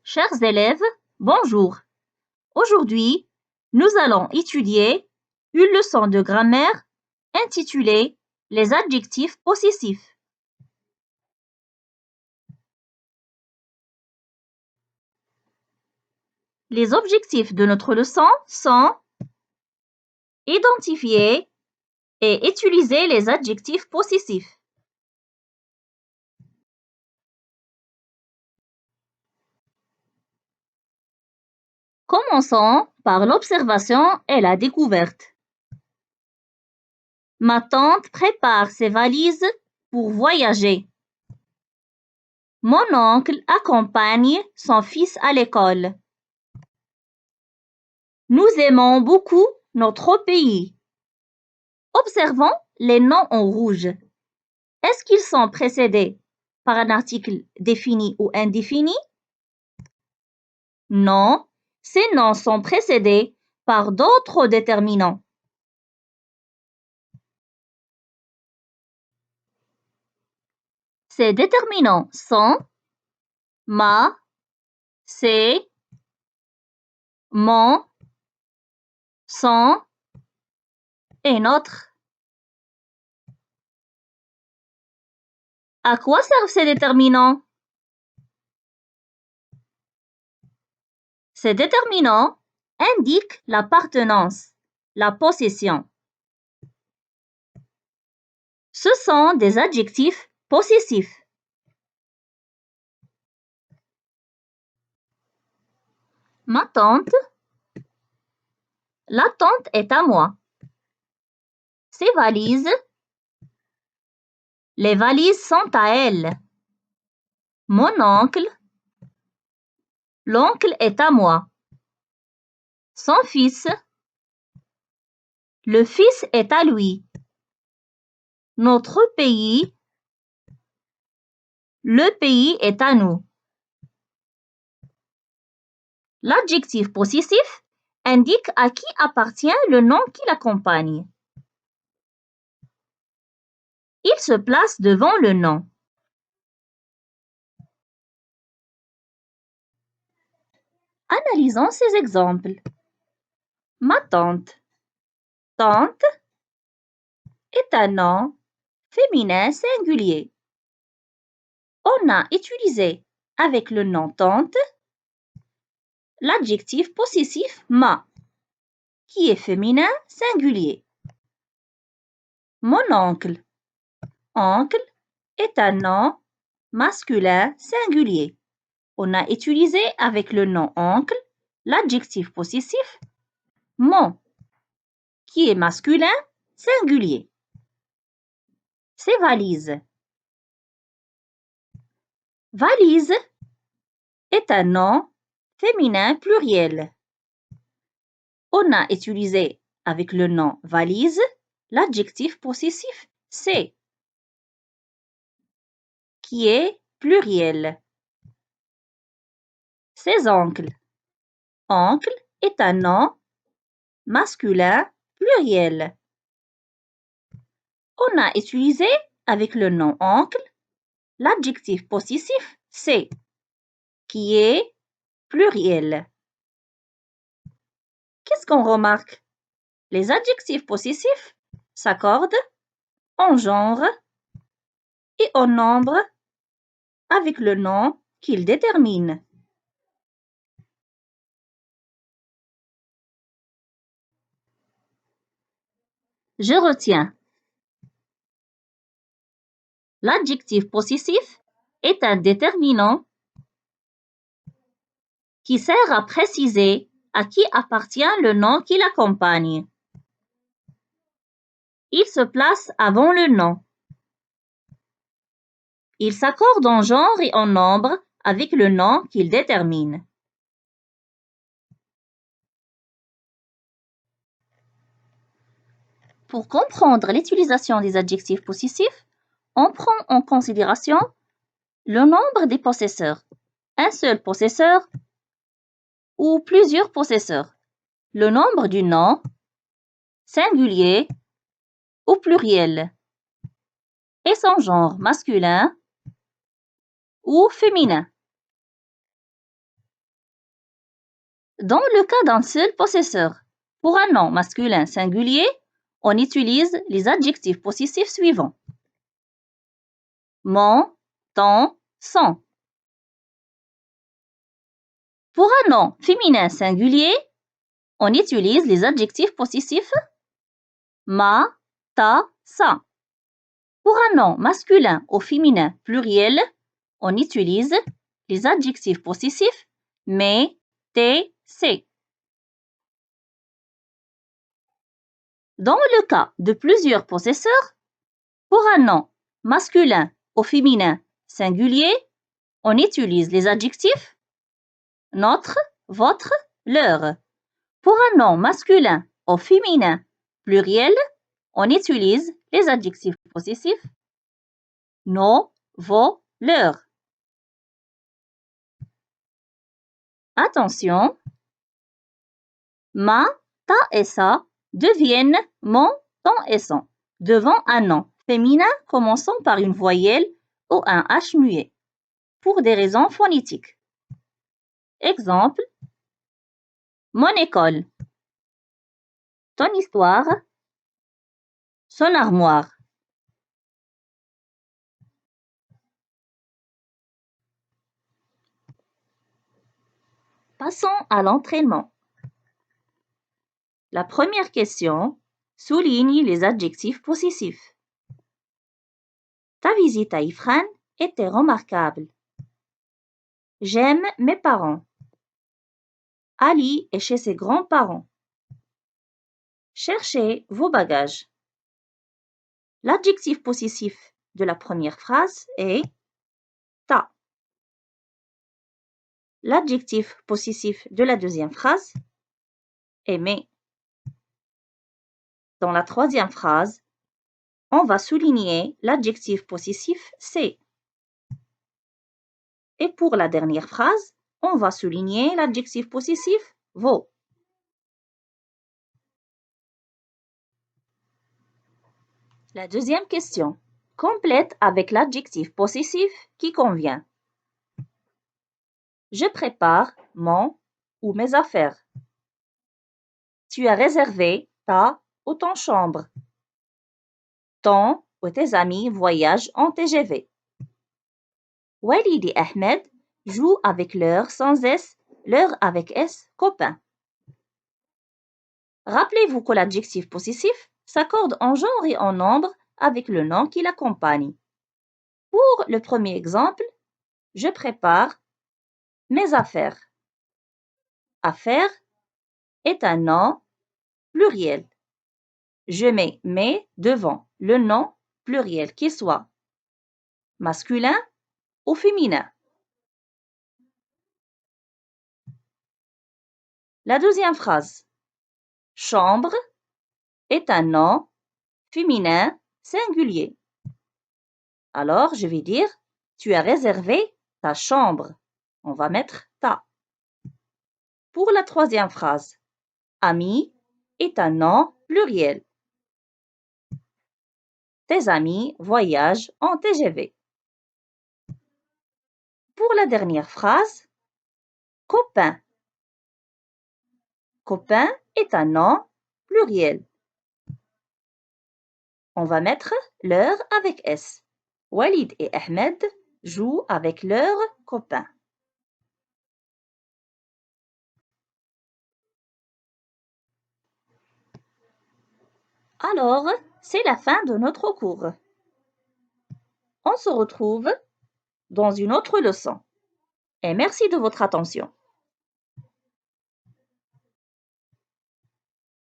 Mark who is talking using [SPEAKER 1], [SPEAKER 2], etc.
[SPEAKER 1] Chers élèves, bonjour. Aujourd'hui, nous allons étudier une leçon de grammaire intitulée Les adjectifs possessifs. Les objectifs de notre leçon sont identifier et utiliser les adjectifs possessifs. Commençons par l'observation et la découverte. Ma tante prépare ses valises pour voyager. Mon oncle accompagne son fils à l'école. Nous aimons beaucoup notre pays. Observons les noms en rouge. Est-ce qu'ils sont précédés par un article défini ou indéfini? Non, ces noms sont précédés par d'autres déterminants. Ces déterminants sont ma, c'est, mon, son et notre. À quoi servent ces déterminants? Ces déterminants indiquent l'appartenance, la possession. Ce sont des adjectifs possessifs. Ma tante. La tante est à moi. Ses valises. Les valises sont à elle. Mon oncle. L'oncle est à moi. Son fils. Le fils est à lui. Notre pays. Le pays est à nous. L'adjectif possessif indique à qui appartient le nom qui l'accompagne. Il se place devant le nom. Analysons ces exemples. Ma tante. Tante est un nom féminin singulier. On a utilisé avec le nom tante l'adjectif possessif ma, qui est féminin singulier. Mon oncle. Oncle est un nom masculin singulier. On a utilisé avec le nom oncle l'adjectif possessif mon, qui est masculin singulier. Ses valises. Valise est un nom féminin pluriel. On a utilisé avec le nom valise l'adjectif possessif c'est, qui est pluriel. Ses oncles. Oncle est un nom masculin pluriel. On a utilisé avec le nom oncle l'adjectif possessif c'est, qui est pluriel. Qu'est-ce qu'on remarque? Les adjectifs possessifs s'accordent en genre et en nombre avec le nom qu'ils déterminent. Je retiens. L'adjectif possessif est un déterminant qui sert à préciser à qui appartient le nom qui l'accompagne. Il se place avant le nom. Il s'accorde en genre et en nombre avec le nom qu'il détermine. Pour comprendre l'utilisation des adjectifs possessifs, on prend en considération le nombre des possesseurs, un seul possesseur ou plusieurs possesseurs, le nombre du nom, singulier ou pluriel, et son genre masculin ou féminin. Dans le cas d'un seul possesseur, pour un nom masculin singulier, on utilise les adjectifs possessifs suivants. Mon, ton, son. Pour un nom féminin singulier, on utilise les adjectifs possessifs ma, ta, sa. Pour un nom masculin ou féminin pluriel, on utilise les adjectifs possessifs mes, tes, ses. Dans le cas de plusieurs possesseurs, pour un nom masculin ou féminin singulier, on utilise les adjectifs notre, votre, leur. Pour un nom masculin ou féminin pluriel, on utilise les adjectifs possessifs nos, vos, leurs. Attention, ma, ta et sa deviennent mon, ton et son devant un nom féminin commençant par une voyelle ou un H muet pour des raisons phonétiques. Exemple, mon école, ton histoire, son armoire. Passons à l'entraînement. La première question souligne les adjectifs possessifs. Ta visite à Ifrane était remarquable. J'aime mes parents. Ali est chez ses grands-parents. Cherchez vos bagages. L'adjectif possessif de la première phrase est ta. L'adjectif possessif de la deuxième phrase est mes. Dans la troisième phrase, on va souligner l'adjectif possessif c'est. Et pour la dernière phrase, on va souligner l'adjectif possessif vos. La deuxième question. Complète avec l'adjectif possessif qui convient. Je prépare mon ou mes affaires. Tu as réservé ta ou ton chambre. Ton ou tes amis voyagent en TGV. Walid et Ahmed jouent avec leur sans S, leur avec S copains. Rappelez-vous que l'adjectif possessif s'accorde en genre et en nombre avec le nom qui l'accompagne. Pour le premier exemple, je prépare mes affaires. Affaires est un nom pluriel. Je mets mes devant le nom pluriel qui soit masculin ou féminin. La deuxième phrase. Chambre est un nom féminin singulier. Alors, je vais dire, tu as réservé ta chambre. On va mettre ta. Pour la troisième phrase, ami est un nom pluriel. Tes amis voyagent en TGV. Pour la dernière phrase, copain. Copain est un nom pluriel. On va mettre leur avec S. Walid et Ahmed jouent avec leurs copains. Alors, c'est la fin de notre cours. On se retrouve dans une autre leçon. Et merci de votre attention.